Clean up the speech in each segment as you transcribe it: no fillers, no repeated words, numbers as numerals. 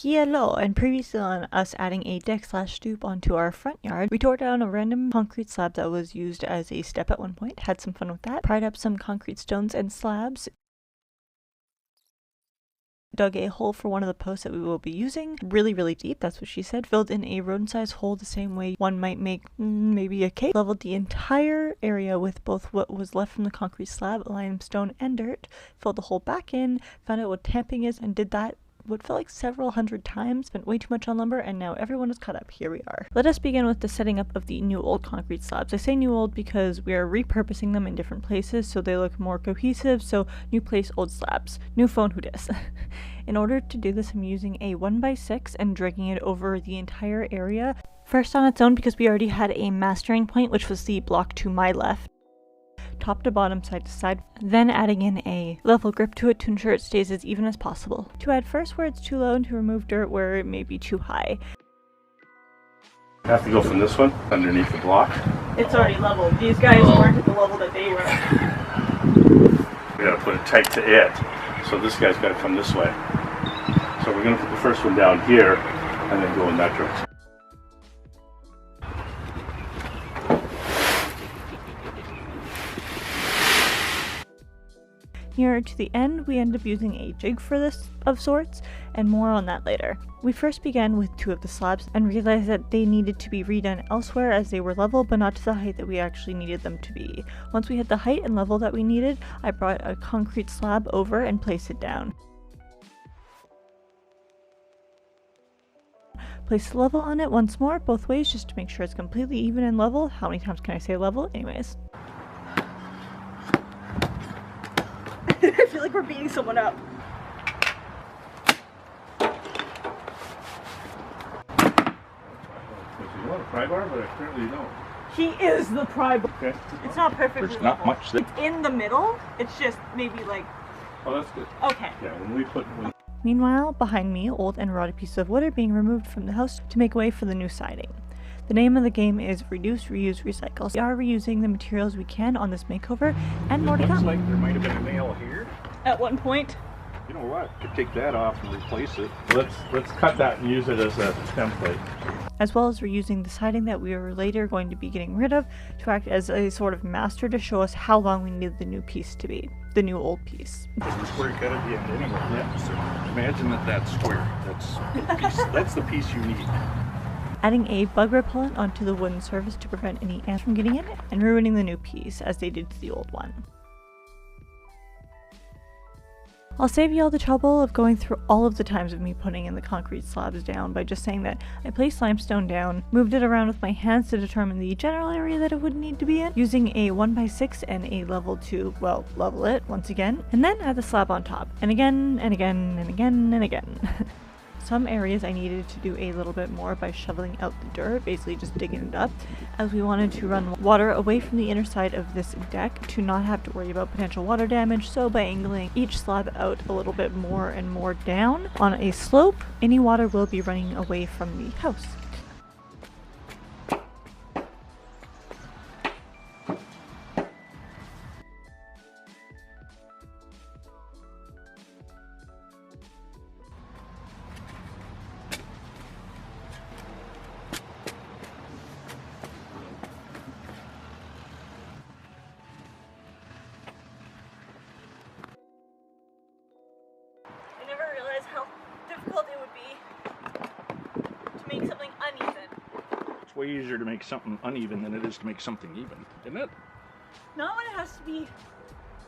Hyello, and previously on us adding a deck/stoop onto our front yard, we tore down a random concrete slab that was used as a step at one point, had some fun with that, pried up some concrete stones and slabs, dug a hole for one of the posts that we will be using, really deep, that's what she said, filled in a rodent-sized hole the same way one might make maybe a cake, leveled the entire area with both what was left from the concrete slab, limestone and dirt, filled the hole back in, found out what tamping is, and did that what felt like several hundred times, spent way too much on lumber, and now everyone is caught up. Here we are. Let us begin with the setting up of the new old concrete slabs. I say new old because we are repurposing them in different places so they look more cohesive, so new place, old slabs. New phone, who dis? In order to do this, I'm using a 1x6 and dragging it over the entire area. First on its own because we already had a mastering point, which was the block to my left, top to bottom, side to side, then adding in a level grip to it to ensure it stays as even as possible. To add first where it's too low and to remove dirt where it may be too high. I have to go from this one underneath the block. It's already leveled. These guys weren't at the level that they were. We gotta put it tight to it. So this guy's gotta come this way. So we're gonna put the first one down here and then go in that direction. Nearer to the end, we end up using a jig for this of sorts, and more on that later. We first began with two of the slabs and realized that they needed to be redone elsewhere as they were level, but not to the height that we actually needed them to be. Once we hit the height and level that we needed, I brought a concrete slab over and placed it down. Place the level on it once more, both ways, just to make sure it's completely even and level. How many times can I say level? Anyways. I feel like we're beating someone up. You want a pry bar, but apparently you don't. He is the pry bar. Okay. It's not perfectly There's not level. much there. It's in the middle. It's just maybe like... Oh, that's good. Okay. Yeah, when we put... Meanwhile, behind me, old and rotted pieces of wood are being removed from the house to make way for the new siding. The name of the game is Reduce, Reuse, Recycle. We are reusing the materials we can on this makeover, and more to come. Looks like there might have been a nail here. At one point. You know what? Could take that off and replace it. Let's cut that and use it as a template. As well as reusing the siding that we are later going to be getting rid of to act as a sort of master to show us how long we need the new piece to be. The new old piece. Because we're square cut at the end anyway. Yeah. So imagine that's square. That's the piece you need. Adding a bug repellent onto the wooden surface to prevent any ants from getting in it, and ruining the new piece as they did to the old one. I'll save you all the trouble of going through all of the times of me putting in the concrete slabs down by just saying that I placed limestone down, moved it around with my hands to determine the general area that it would need to be in, using a 1x6 and a level to, well, level it once again, and then add the slab on top, and again, and again, and again, and again. Some areas I needed to do a little bit more by shoveling out the dirt, basically just digging it up, as we wanted to run water away from the inner side of this deck to not have to worry about potential water damage, so by angling each slab out a little bit more and more down on a slope, any water will be running away from the house. I never realized how difficult it would be to make something uneven. It's way easier to make something uneven than it is to make something even, isn't it? Not when it has to be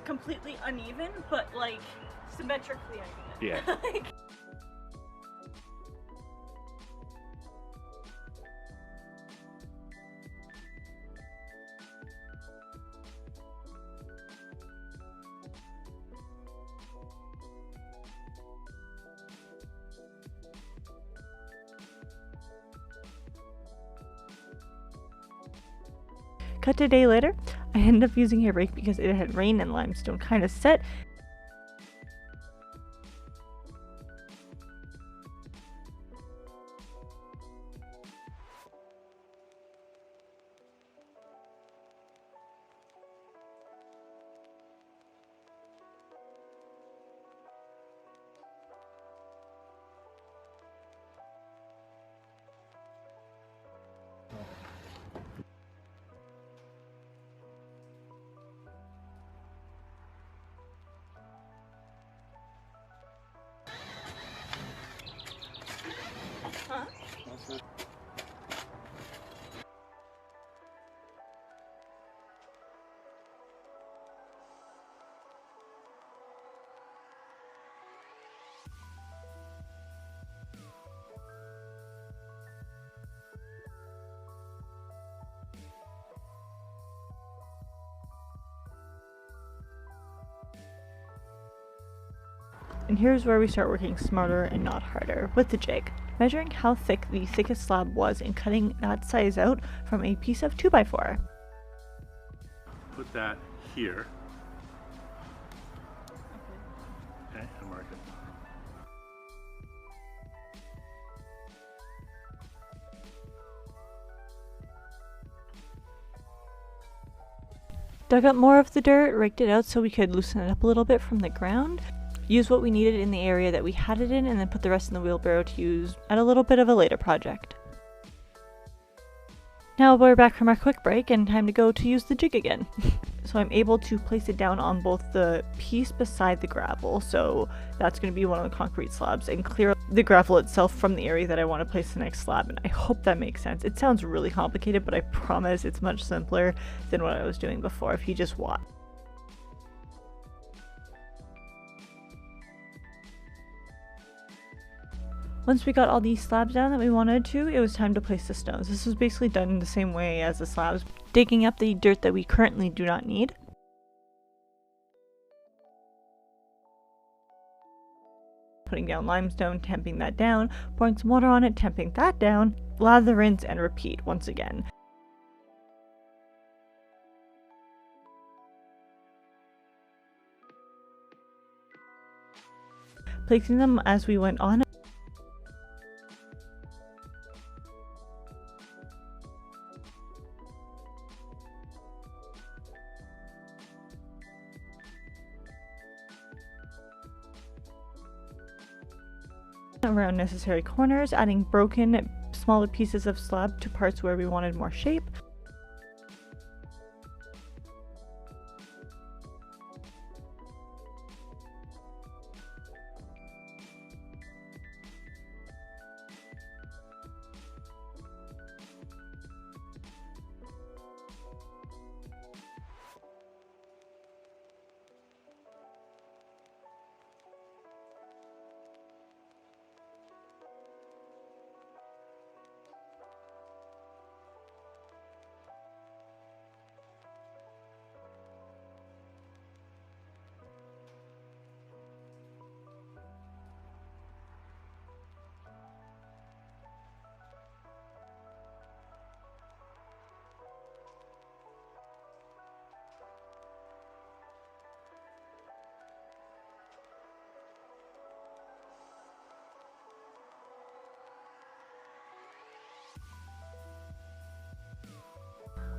completely uneven, but like symmetrically uneven. Yeah. Like, cut a day later, I ended up using a rake because it had rained and limestone kind of set. And here's where we start working smarter and not harder with the jig. Measuring how thick the thickest slab was and cutting that size out from a piece of 2x4. Put that here. Okay, and mark it. Dug up more of the dirt, raked it out so we could loosen it up a little bit from the ground. Use what we needed in the area that we had it in, and then put the rest in the wheelbarrow to use at a little bit of a later project. Now we're back from our quick break and time to go to use the jig again. So I'm able to place it down on both the piece beside the gravel, so that's going to be one of the concrete slabs, and clear the gravel itself from the area that I want to place the next slab, and I hope that makes sense. It sounds really complicated, but I promise it's much simpler than what I was doing before if you just watch. Once we got all these slabs down that we wanted to, it was time to place the stones. This was basically done in the same way as the slabs, digging up the dirt that we currently do not need. Putting down limestone, tamping that down, pouring some water on it, tamping that down, lather, rinse, and repeat once again. Placing them as we went on. Around necessary corners, adding broken smaller pieces of slab to parts where we wanted more shape.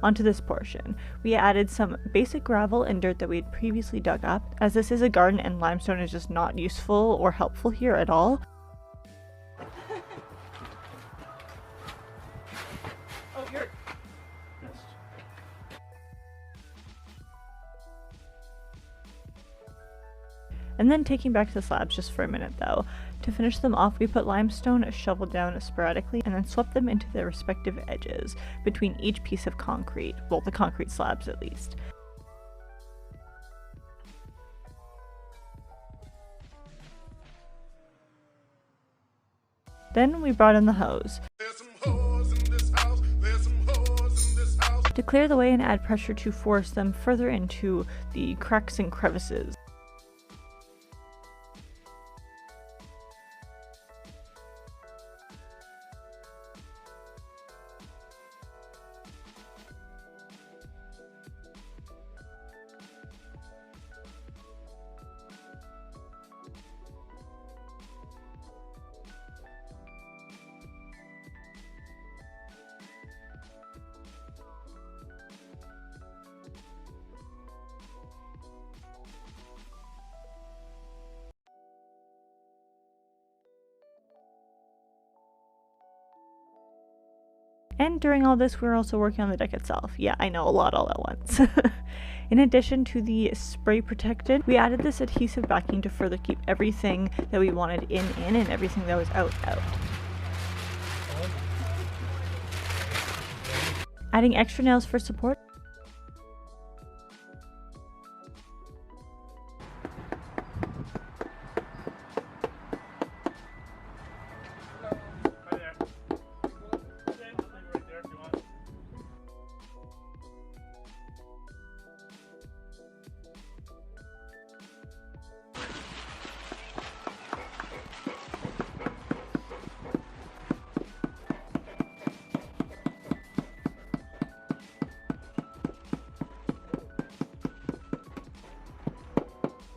Onto this portion, we added some basic gravel and dirt that we had previously dug up, as this is a garden and limestone is just not useful or helpful here at all. Oh, here. Yes. And then taking back to the slabs just for a minute though. To finish them off, we put limestone shoveled down sporadically and then swept them into their respective edges between each piece of concrete, well, the concrete slabs at least. Then we brought in the hose to clear the way and add pressure to force them further into the cracks and crevices. And during all this, we were also working on the deck itself. Yeah, I know, a lot all at once. In addition to the spray protected, we added this adhesive backing to further keep everything that we wanted in and everything that was out. Adding extra nails for support.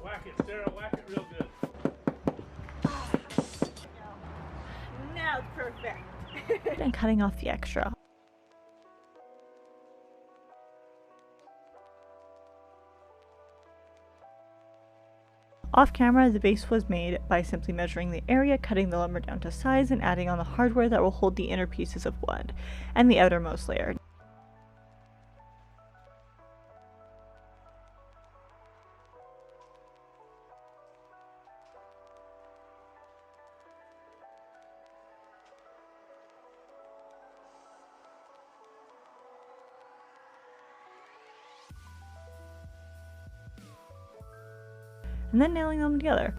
Whack it, Sarah, whack it real good. Now it's perfect. And cutting off the extra. Off camera, the base was made by simply measuring the area, cutting the lumber down to size, and adding on the hardware that will hold the inner pieces of wood and the outermost layer. And then nailing them together.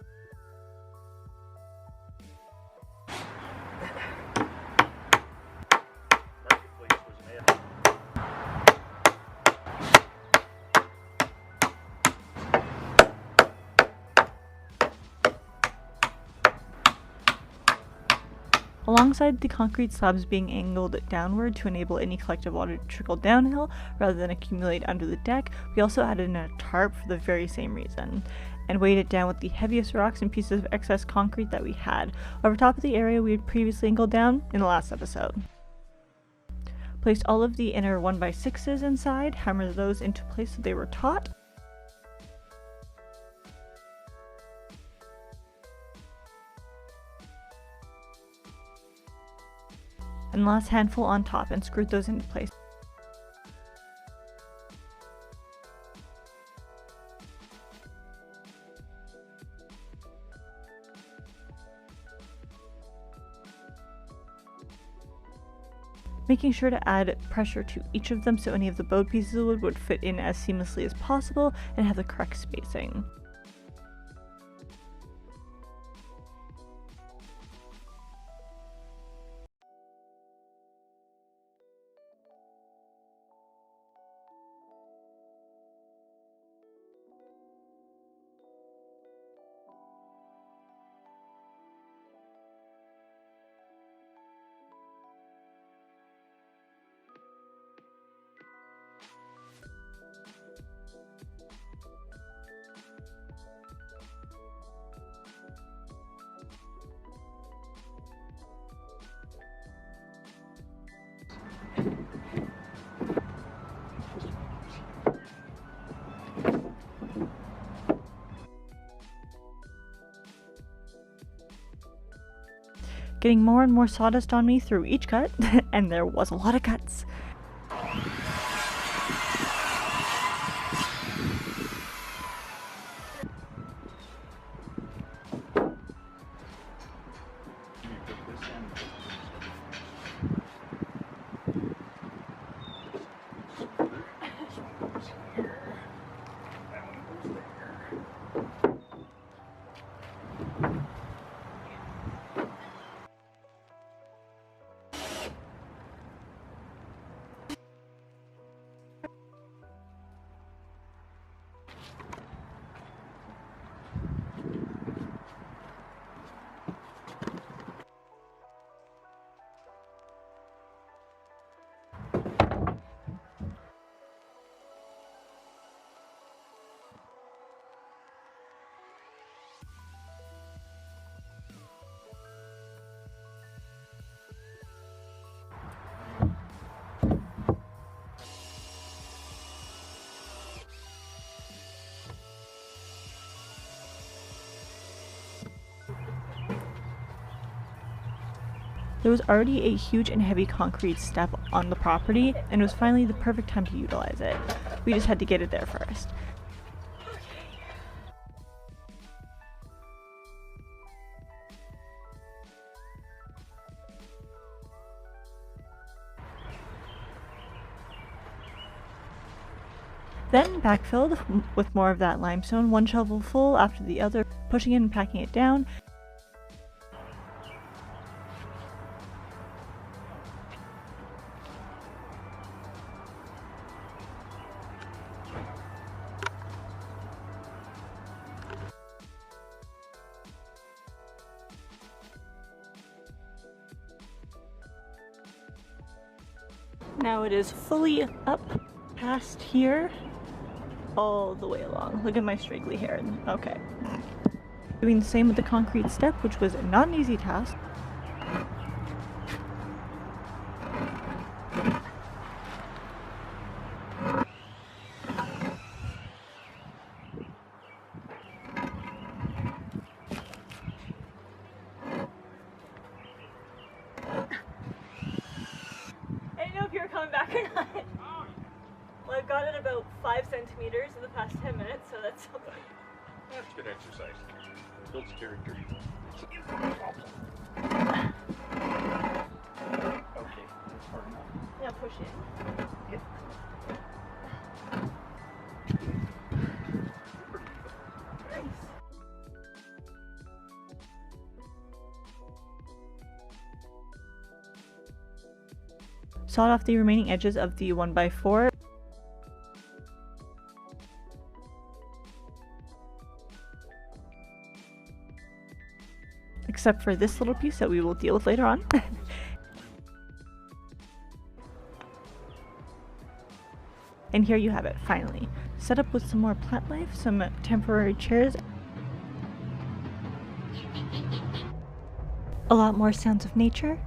Alongside the concrete slabs being angled downward to enable any collective water to trickle downhill rather than accumulate under the deck, we also added in a tarp for the very same reason, and weighed it down with the heaviest rocks and pieces of excess concrete that we had, over top of the area we had previously angled down in the last episode. Placed all of the inner 1x6s inside, hammered those into place so they were taut. And the last handful on top and screwed those into place. Making sure to add pressure to each of them so any of the bowed pieces of wood would fit in as seamlessly as possible and have the correct spacing. Getting more and more sawdust on me through each cut, and there was a lot of cuts. There was already a huge and heavy concrete step on the property, and it was finally the perfect time to utilize it. We just had to get it there first. Then backfilled with more of that limestone, one shovel full after the other, pushing it and packing it down. Now it is fully up past here, all the way along. Look at my straggly hair. Okay. Doing the same with the concrete step, which was not an easy task. Coming back or not. Well, I've got it about 5 centimeters in the past 10 minutes, so that's something. That's good exercise. Builds character. Okay, that's hard enough. Yeah, push in. Yep. Nice. Sawed off the remaining edges of the 1x4. Except for this little piece that we will deal with later on. And here you have it, finally. Set up with some more plant life, some temporary chairs. A lot more sounds of nature.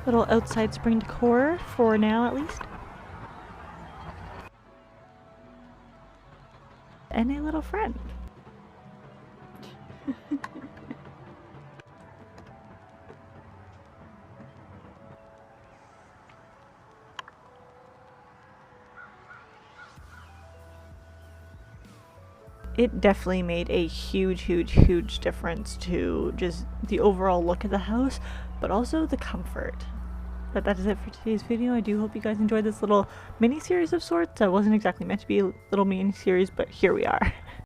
Little outside spring decor, for now at least. And a little friend. It definitely made a huge difference to just the overall look of the house, but also the comfort. But that is it for today's video. I do hope you guys enjoyed this little mini series of sorts. That wasn't exactly meant to be a little mini series, but here we are.